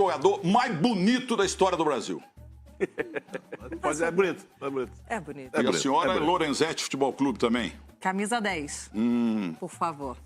jogador mais bonito da história do Brasil. Mas é bonito, É bonito. E a senhora é Lorenzetti Futebol Clube também? Camisa 10, por favor.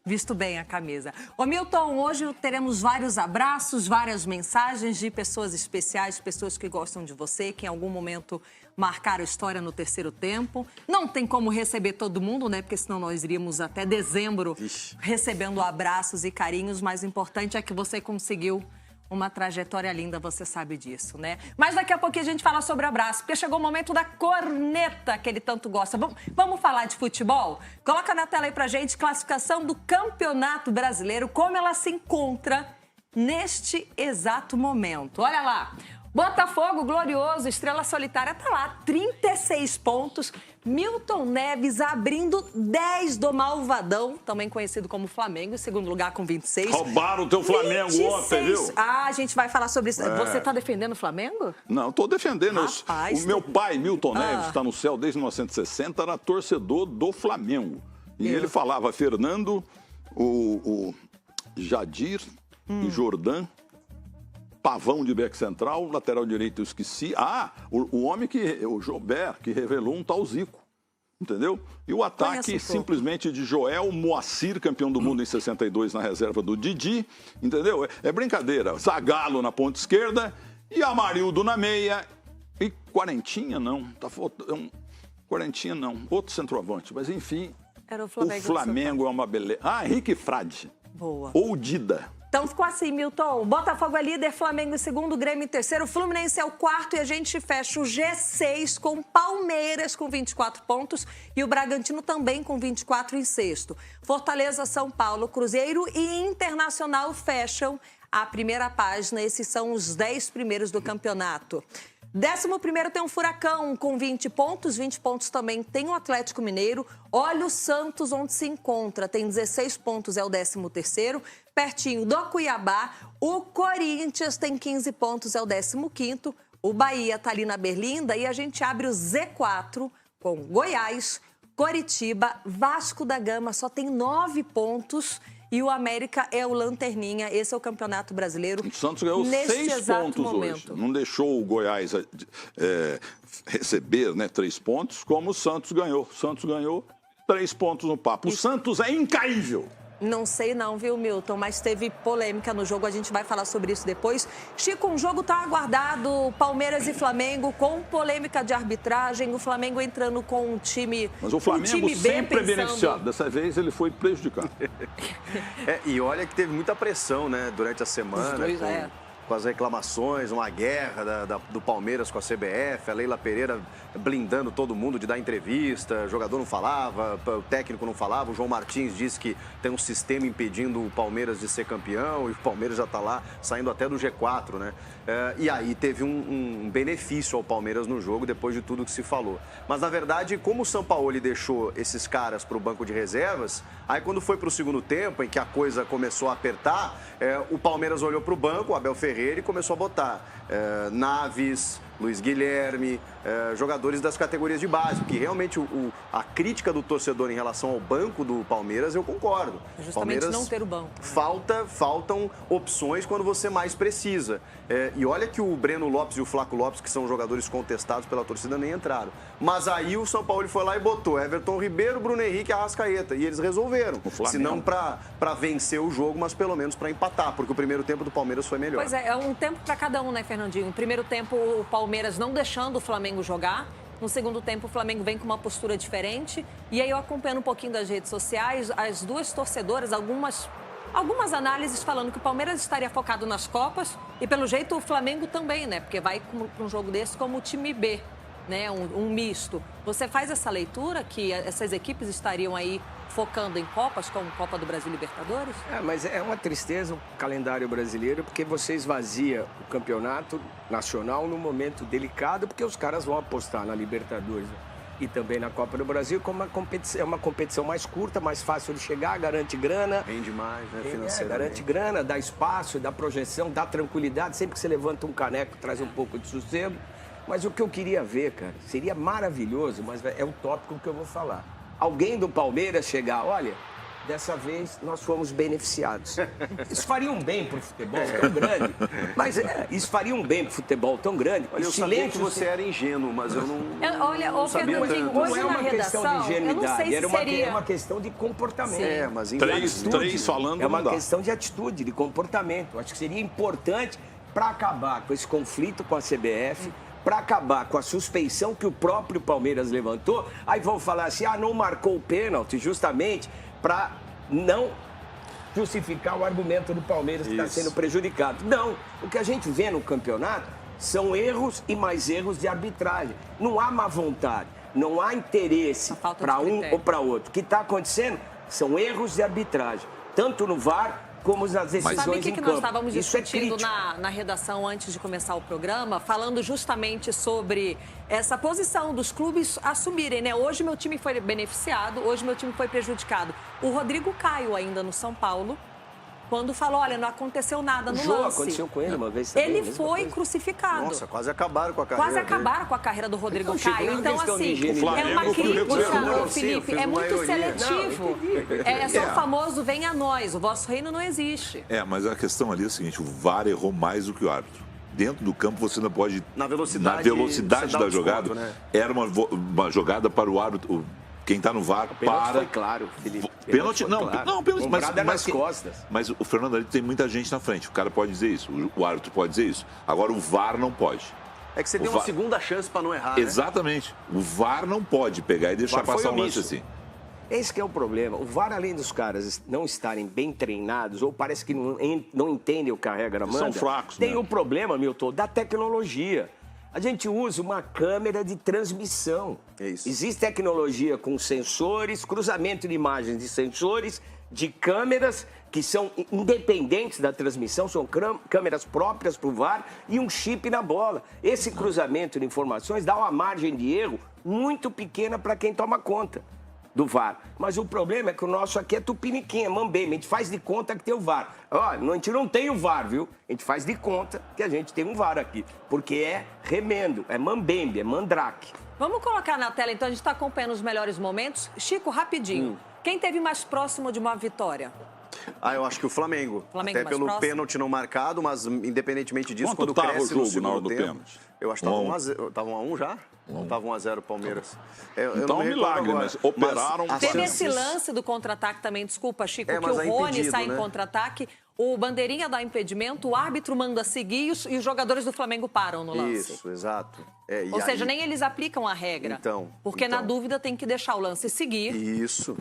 Visto bem a camisa. Ô, Milton, hoje teremos vários abraços, várias mensagens de pessoas especiais, pessoas que gostam de você, que em algum momento marcaram história no terceiro tempo. Não tem como receber todo mundo, né? Porque senão nós iríamos até dezembro recebendo abraços e carinhos. Mas o importante é que você conseguiu uma trajetória linda, você sabe disso, né? Mas daqui a pouquinho a gente fala sobre abraço, porque chegou o momento da corneta que ele tanto gosta. Vamos falar de futebol? Coloca na tela aí pra gente classificação do Campeonato Brasileiro, como ela se encontra neste exato momento. Olha lá. Botafogo, glorioso, estrela solitária, tá lá, 36 pontos. Milton Neves abrindo 10 do Malvadão, também conhecido como Flamengo, em segundo lugar com 26. Roubaram o teu Flamengo 26. Ontem, viu? Ah, a gente vai falar sobre isso. Você tá defendendo o Flamengo? Não, tô defendendo. Rapaz, o meu pai, Milton Neves, está no céu desde 1960, era torcedor do Flamengo. E ele falava, Fernando, o Jadir e Jordan, Pavão de back central, lateral direito eu esqueci. O homem o Jobert, que revelou um tal Zico, entendeu? E o ataque simplesmente de Joel Moacir, campeão do mundo em 62 na reserva do Didi, entendeu? É brincadeira. Zagallo na ponta esquerda e Amarildo na meia. E Quarentinha não, tá faltando. Quarentinha não, outro centroavante, mas enfim, era o Flamengo é uma beleza. Henrique Frade. Boa. Ou Dida. Então ficou assim, Milton. Botafogo é líder, Flamengo em segundo, Grêmio em terceiro, Fluminense é o quarto e a gente fecha o G6 com Palmeiras com 24 pontos e o Bragantino também com 24 em sexto. Fortaleza, São Paulo, Cruzeiro e Internacional fecham a primeira página. Esses são os 10 primeiros do campeonato. 11º tem um Furacão com 20 pontos. 20 pontos também tem o Atlético Mineiro. Olha o Santos onde se encontra. Tem 16 pontos, é o 13º. Pertinho do Cuiabá. O Corinthians tem 15 pontos, é o 15º. O Bahia tá ali na berlinda. E a gente abre o Z4 com Goiás, Coritiba, Vasco da Gama. Só tem 9 pontos. E o América é o lanterninha. Esse é o Campeonato Brasileiro. O Santos ganhou 6 pontos hoje. Não deixou o Goiás receber 3 pontos, como o Santos ganhou. O Santos ganhou 3 pontos no papo. O Santos é incaível. Não sei não, viu, Milton? Mas teve polêmica no jogo, a gente vai falar sobre isso depois. Chico, um jogo tá aguardado, Palmeiras e Flamengo, com polêmica de arbitragem, o Flamengo entrando com um time... Mas o Flamengo sempre é beneficiado, dessa vez ele foi prejudicado. E olha que teve muita pressão, né, durante a semana. Com as reclamações, uma guerra do Palmeiras com a CBF, a Leila Pereira blindando todo mundo de dar entrevista, o jogador não falava, o técnico não falava, o João Martins disse que tem um sistema impedindo o Palmeiras de ser campeão e o Palmeiras já está lá saindo até do G4, né? E aí teve um benefício ao Palmeiras no jogo depois de tudo que se falou. Mas, na verdade, como o Sampaoli deixou esses caras para o banco de reservas, aí quando foi para o segundo tempo, em que a coisa começou a apertar, o Palmeiras olhou para o banco, o Abel Ferreira, e começou a botar Naves, Luiz Guilherme, jogadores das categorias de base, porque realmente a crítica do torcedor em relação ao banco do Palmeiras, eu concordo. Justamente Palmeiras não ter o banco. Faltam opções quando você mais precisa. E olha que o Breno Lopes e o Flaco Lopes, que são jogadores contestados pela torcida, nem entraram. Mas aí o São Paulo foi lá e botou Everton Ribeiro, Bruno Henrique e Arrascaeta. E eles resolveram. Se não para vencer o jogo, mas pelo menos para empatar, porque o primeiro tempo do Palmeiras foi melhor. Pois é um tempo para cada um, né, Fernandinho? No primeiro tempo, o Palmeiras não deixando o Flamengo jogar. No segundo tempo, o Flamengo vem com uma postura diferente. E aí eu acompanhando um pouquinho das redes sociais, as duas torcedoras, algumas análises falando que o Palmeiras estaria focado nas Copas e, pelo jeito, o Flamengo também, né? Porque vai para um jogo desse como o time B, né? Um misto. Você faz essa leitura que essas equipes estariam aí focando em Copas, como Copa do Brasil e Libertadores? Mas é uma tristeza o calendário brasileiro, porque você esvazia o campeonato nacional num momento delicado, porque os caras vão apostar na Libertadores e também na Copa do Brasil, como é uma competição mais curta, mais fácil de chegar, garante grana. Rende mais, né, financeiramente. Garante grana, dá espaço, dá projeção, dá tranquilidade. Sempre que você levanta um caneco, traz um pouco de sossego. Mas o que eu queria ver, cara, seria maravilhoso, mas é o tópico que eu vou falar. Alguém do Palmeiras chegar, olha, Dessa vez, nós fomos beneficiados. Isso faria um bem para o futebol tão grande. Mas isso faria um bem para o futebol tão grande. Olha, eu sabia que você era ingênuo, mas eu não, olha, não sabia tanto. Fernandinho, Não hoje é na uma redação, questão de ingenuidade, eu não sei se seria... é uma questão de comportamento. Sim. Mas Três falando É uma não dá. questão de atitude, de comportamento. Acho que seria importante para acabar com esse conflito com a CBF, para acabar com a suspeição que o próprio Palmeiras levantou. Aí vão falar assim, não marcou o pênalti, justamente para não justificar o argumento do Palmeiras que está sendo prejudicado. Não, o que a gente vê no campeonato são erros e mais erros de arbitragem. Não há má vontade, não há interesse para um ou para outro. O que está acontecendo são erros de arbitragem, tanto no VAR como nas decisões em campo. Sabe o que nós estávamos Isso é discutindo crítico. na redação antes de começar o programa? Falando justamente sobre essa posição dos clubes assumirem, né? Hoje meu time foi beneficiado, hoje meu time foi prejudicado. O Rodrigo Caio ainda no São Paulo, quando falou, olha, não aconteceu nada no lance. Aconteceu com ele uma vez também. Ele foi crucificado. Nossa, quase acabaram com a carreira Quase acabaram com a carreira do Rodrigo Caio. Então, assim, é uma crítica, Felipe, é muito seletivo. É só o famoso vem a nós, o vosso reino não existe. Mas a questão ali é a seguinte, o VAR errou mais do que o árbitro. Dentro do campo você não pode... Na velocidade da jogada, né? Era uma jogada para o árbitro... Quem está no VAR para... Foi claro, Felipe. Pênalti, pênalti, nas costas. Mas o Fernando ali tem muita gente na frente. O cara pode dizer isso, o árbitro pode dizer isso. Agora o VAR não pode. É que você deu uma segunda chance para não errar, né? Exatamente. O VAR não pode pegar e deixar passar um lance assim. Esse que é o problema. O VAR, além dos caras não estarem bem treinados, ou parece que não entendem o que a regra manda, são fracos, tem o problema, Milton, da tecnologia. A gente usa uma câmera de transmissão. É isso. Existe tecnologia com sensores, cruzamento de imagens de sensores, de câmeras que são independentes da transmissão, são câmeras próprias para o VAR e um chip na bola. Esse cruzamento de informações dá uma margem de erro muito pequena para quem toma conta do VAR. Mas o problema é que o nosso aqui é tupiniquim, é mambembe. A gente faz de conta que tem o VAR. Ó, a gente não tem o VAR, viu? A gente faz de conta que a gente tem um VAR aqui. Porque é remendo, é mambembe, é mandrake. Vamos colocar na tela, então, a gente está acompanhando os melhores momentos. Chico, rapidinho. Quem teve mais próximo de uma vitória? Eu acho que o Flamengo. Até pelo próximo. pênalti não marcado, mas independentemente disso, Quanto quando tava cresce o no jogo na hora segundo do tempo... pênalti? Eu acho que estava 1-1 já? Ou estava 1-0 o Palmeiras? Então é um milagre, mas operaram... Teve esse lance do contra-ataque também, desculpa, Chico, que o Rony sai em contra-ataque, o bandeirinha dá impedimento, o árbitro manda seguir e os jogadores do Flamengo param no lance. Isso, exato. Ou seja, nem eles aplicam a regra. Porque na dúvida tem que deixar o lance seguir. Isso.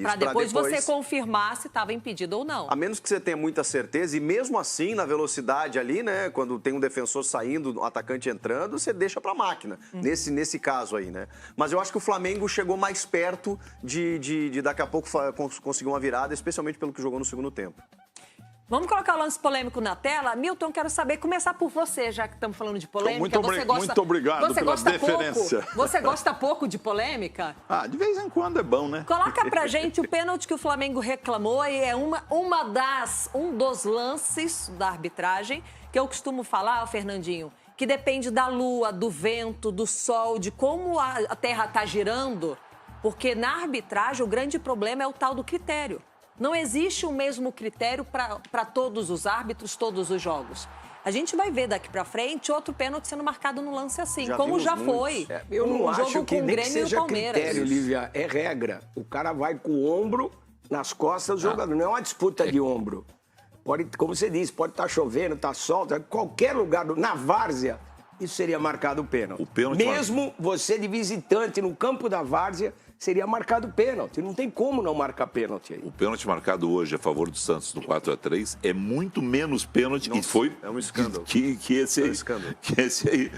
Para depois você confirmar se estava impedido ou não. A menos que você tenha muita certeza, e mesmo assim, na velocidade ali, né? Quando tem um defensor saindo, um atacante entrando, você deixa para a máquina. Nesse caso aí, né? Mas eu acho que o Flamengo chegou mais perto de daqui a pouco conseguir uma virada, especialmente pelo que jogou no segundo tempo. Vamos colocar o lance polêmico na tela? Milton, quero saber, começar por você, já que estamos falando de polêmica. Muito obrigado pela deferência. Você gosta pouco de polêmica? De vez em quando é bom, né? Coloca pra gente o pênalti que o Flamengo reclamou e é um dos lances da arbitragem que eu costumo falar, Fernandinho, que depende da lua, do vento, do sol, de como a terra está girando, porque na arbitragem o grande problema é o tal do critério. Não existe o mesmo critério para todos os árbitros, todos os jogos. A gente vai ver daqui para frente outro pênalti sendo marcado no lance assim, como já foi. Eu não acho jogo que com o nem Grêmio que seja e o Palmeiras. critério, Lívia, é regra. O cara vai com o ombro nas costas do jogador, não é uma disputa de ombro. Pode, como você disse, pode estar chovendo, estar sol, qualquer lugar, na várzea, isso seria marcado pênalti. Mesmo você de visitante no campo da várzea, seria marcado pênalti. Não tem como não marcar pênalti aí. O pênalti marcado hoje a favor do Santos no 4-3 é muito menos pênalti. Nossa, e foi é um escândalo. Que esse aí. É um escândalo. Que esse aí.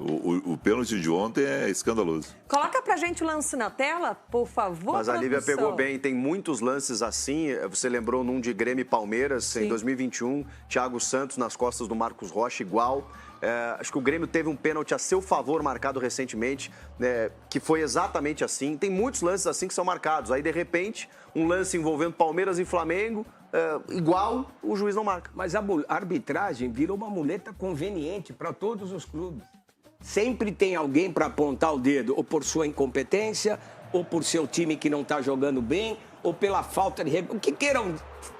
O pênalti de ontem é escandaloso. Coloca pra gente o lance na tela, por favor. Mas a Lívia pegou bem. Tem muitos lances assim. Você lembrou num de Grêmio e Palmeiras, em 2021. Thiago Santos nas costas do Marcos Rocha, igual. Acho que o Grêmio teve um pênalti a seu favor marcado recentemente, que foi exatamente assim. Tem muitos lances assim que são marcados. Aí, de repente, um lance envolvendo Palmeiras e Flamengo, igual, o juiz não marca. Mas a arbitragem virou uma muleta conveniente para todos os clubes. Sempre tem alguém para apontar o dedo, ou por sua incompetência, ou por seu time que não está jogando bem, ou pela falta de... O que queiram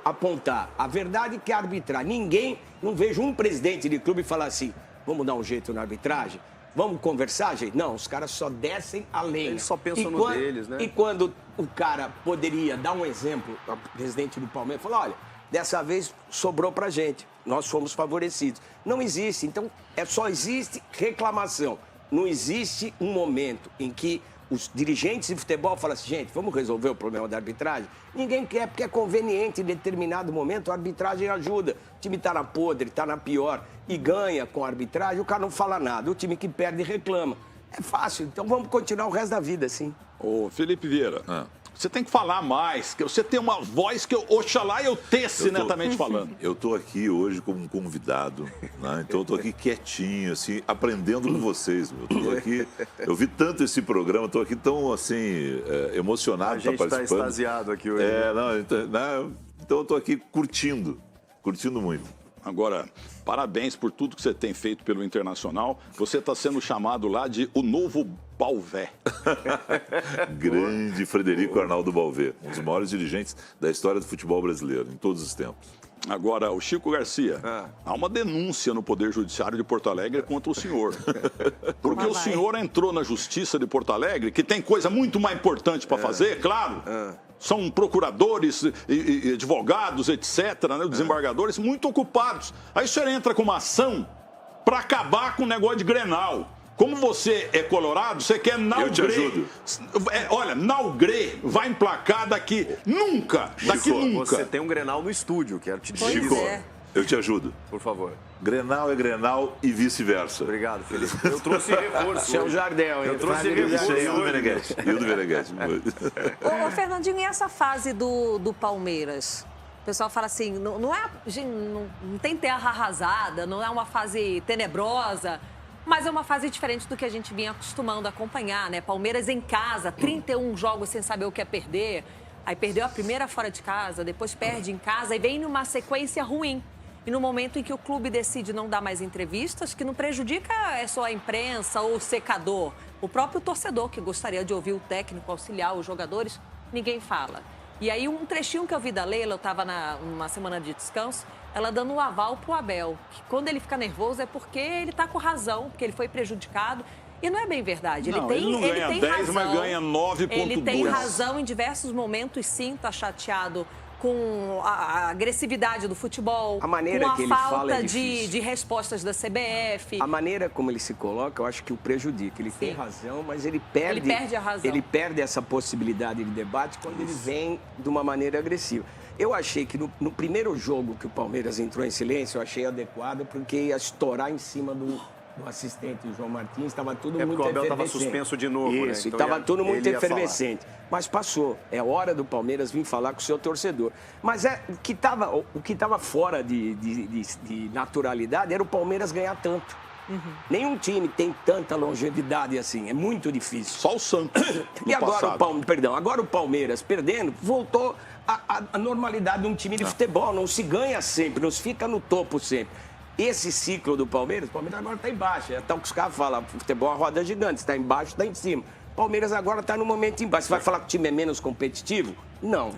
apontar. A verdade é que a arbitragem... Não vejo um presidente de clube falar assim, vamos dar um jeito na arbitragem? Vamos conversar, gente? Não, os caras só descem a lenha. Eles só pensam no deles, né? E quando o cara poderia dar um exemplo, o presidente do Palmeiras falou, olha, dessa vez sobrou pra gente, nós fomos favorecidos. Não existe, então só existe reclamação. Não existe um momento em que os dirigentes de futebol falam assim, gente, vamos resolver o problema da arbitragem? Ninguém quer, porque é conveniente em determinado momento, a arbitragem ajuda. O time está na podre, está na pior e ganha com a arbitragem, o cara não fala nada. O time que perde reclama. É fácil, então vamos continuar o resto da vida assim. Ô, Felipe Vieira, você tem que falar mais, que você tem uma voz que oxalá eu tesse netamente falando. Eu tô aqui hoje como um convidado, né? Então eu tô aqui quietinho, assim, aprendendo com vocês. Eu vi tanto esse programa, tô aqui tão, assim, emocionado de estar participando. A gente tá extasiado aqui hoje. Então eu tô aqui curtindo muito. Agora, parabéns por tudo que você tem feito pelo Internacional. Você está sendo chamado lá de o novo Balvé. Grande Frederico Arnaldo Balvé, um dos maiores dirigentes da história do futebol brasileiro, em todos os tempos. Agora, o Chico Garcia, há uma denúncia no Poder Judiciário de Porto Alegre contra o senhor. Porque o senhor entrou na Justiça de Porto Alegre, que tem coisa muito mais importante para fazer, claro. São procuradores e advogados, etc., né, desembargadores, muito ocupados. Aí o senhor entra com uma ação para acabar com o negócio de Grenal. Como você é colorado, você quer Nalgré. Eu te ajudo. Olha, Nalgré vai emplacar daqui nunca. Você tem um Grenal no estúdio, quero te dizer. Chico, eu te ajudo. Por favor. Grenal é Grenal e vice-versa. Obrigado, Felipe. Eu trouxe reforço. Seu Jardel, eu trouxe reforço. Hildo Meneghete. Ô, Fernandinho, e essa fase do Palmeiras? O pessoal fala assim, não tem terra arrasada, não é uma fase tenebrosa, mas é uma fase diferente do que a gente vinha acostumando a acompanhar, né? Palmeiras em casa, 31 jogos sem saber o que é perder. Aí perdeu a primeira fora de casa, depois perde em casa e vem numa sequência ruim. E no momento em que o clube decide não dar mais entrevistas, que não prejudica só a imprensa ou o secador, o próprio torcedor que gostaria de ouvir o técnico auxiliar os jogadores, ninguém fala. E aí um trechinho que eu vi da Leila, eu estava numa semana de descanso, ela dando um aval pro Abel, que quando ele fica nervoso é porque ele está com razão, porque ele foi prejudicado. E não é bem verdade. Ele não ganha 10, razão, mas ganha 9,2. Ele tem razão em diversos momentos, sim, está chateado com a agressividade do futebol, a maneira com a que ele falta fala de respostas da CBF. A maneira como ele se coloca, eu acho que o prejudica. Ele tem razão, mas ele perde a razão. Ele perde essa possibilidade de debate quando ele vem de uma maneira agressiva. Eu achei que no primeiro jogo que o Palmeiras entrou em silêncio, eu achei adequado, porque ia estourar em cima do assistente, o João Martins, estava tudo muito efervescente. O Abel estava suspenso de novo, Isso, né? Então estava tudo muito efervescente. Mas passou. É hora do Palmeiras vir falar com o seu torcedor. Mas o que estava fora de naturalidade era o Palmeiras ganhar tanto. Nenhum time tem tanta longevidade assim. É muito difícil. Só o Santos. E agora agora o Palmeiras perdendo, voltou a normalidade de um time de futebol. Não se ganha sempre, não se fica no topo sempre. Esse ciclo do Palmeiras, o Palmeiras agora está embaixo. É tal que os caras falam, futebol é uma roda gigante, está embaixo, está em cima. O Palmeiras agora está no momento embaixo. Você vai falar que o time é menos competitivo? Não.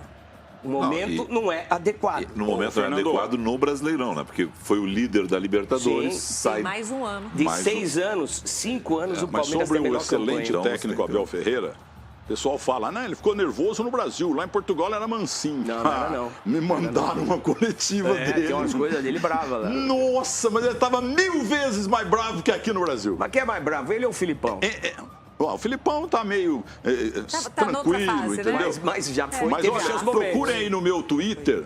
O momento não é adequado. No momento não é adequado no Brasileirão, né? Porque foi o líder da Libertadores. Sai mais um ano. De 6 anos, 5 anos, o Palmeiras tem a melhor campanha. Mas sobre o excelente técnico Abel Ferreira, o pessoal fala, ele ficou nervoso no Brasil, lá em Portugal era mansinho. Não. Me mandaram uma coletiva dele. Tem umas coisas dele bravas lá. Nossa, mas ele estava 1000 vezes mais bravo que aqui no Brasil. Mas quem é mais bravo, ele ou o Filipão? O Filipão tá meio tranquilo, fase, entendeu? Né? Mas já foi. Mas vocês procurem aí no meu Twitter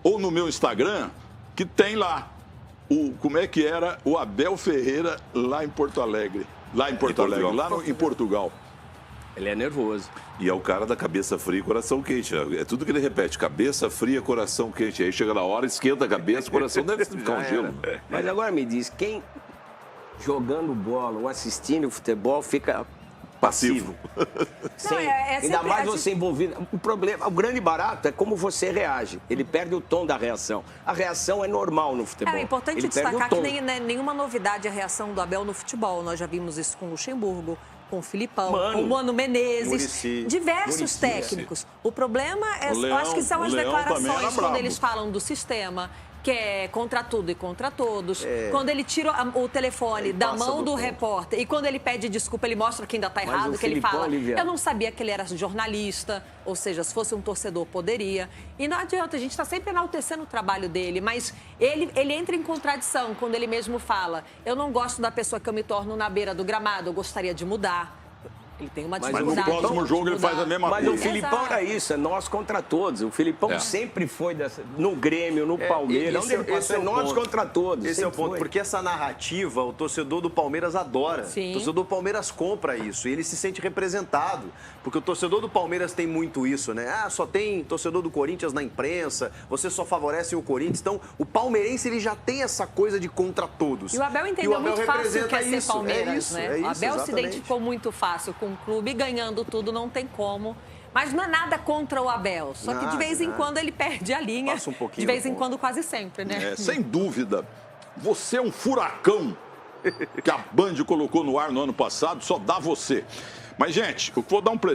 ou no meu Instagram, que tem lá como é que era o Abel Ferreira lá em Porto Alegre. Lá em Portugal. Ele é nervoso. E é o cara da cabeça fria e coração quente. É tudo que ele repete. Cabeça fria, coração quente. Aí chega na hora, esquenta a cabeça, o coração deve ficar um gelo. Mas agora me diz, quem jogando bola ou assistindo futebol fica passivo? Ainda mais você envolvido. O grande barato é como você reage. Ele perde o tom da reação. A reação é normal no futebol. É importante destacar que nenhuma novidade a reação do Abel no futebol. Nós já vimos isso com o Luxemburgo, com o Filipão, com o Mano Menezes, Muricy, diversos técnicos. O problema é, eu acho que são as declarações quando eles falam do sistema, que é contra tudo e contra todos. Quando ele tira o telefone da mão do repórter e quando ele pede desculpa, ele mostra que ainda está errado, que ele fala, eu não sabia que ele era jornalista, ou seja, se fosse um torcedor, poderia. E não adianta, a gente está sempre enaltecendo o trabalho dele, mas ele entra em contradição quando ele mesmo fala, eu não gosto da pessoa que eu me torno na beira do gramado, eu gostaria de mudar. Ele tem uma dificuldade. Mas no próximo jogo ele faz a mesma coisa. Mas o Filipão era isso, é nós contra todos. O Filipão sempre foi no Grêmio, no Palmeiras. Onde ele passou, é nós contra todos. Esse é o ponto, porque essa narrativa o torcedor do Palmeiras adora. Sim. O torcedor do Palmeiras compra isso e ele se sente representado. Porque o torcedor do Palmeiras tem muito isso, né? Ah, só tem torcedor do Corinthians na imprensa, você só favorece o Corinthians. Então, o palmeirense ele já tem essa coisa de contra todos. E o Abel entendeu muito fácil o que é ser Palmeiras, né? O Abel se identificou muito fácil com o clube, ganhando tudo, não tem como. Mas não é nada contra o Abel, só que de vez em quando ele perde a linha. Passa um pouquinho de vez em quando, quase sempre, né? Sem dúvida. Você é um furacão que a Band colocou no ar no ano passado, só dá você. Mas, gente, eu vou dar um presente.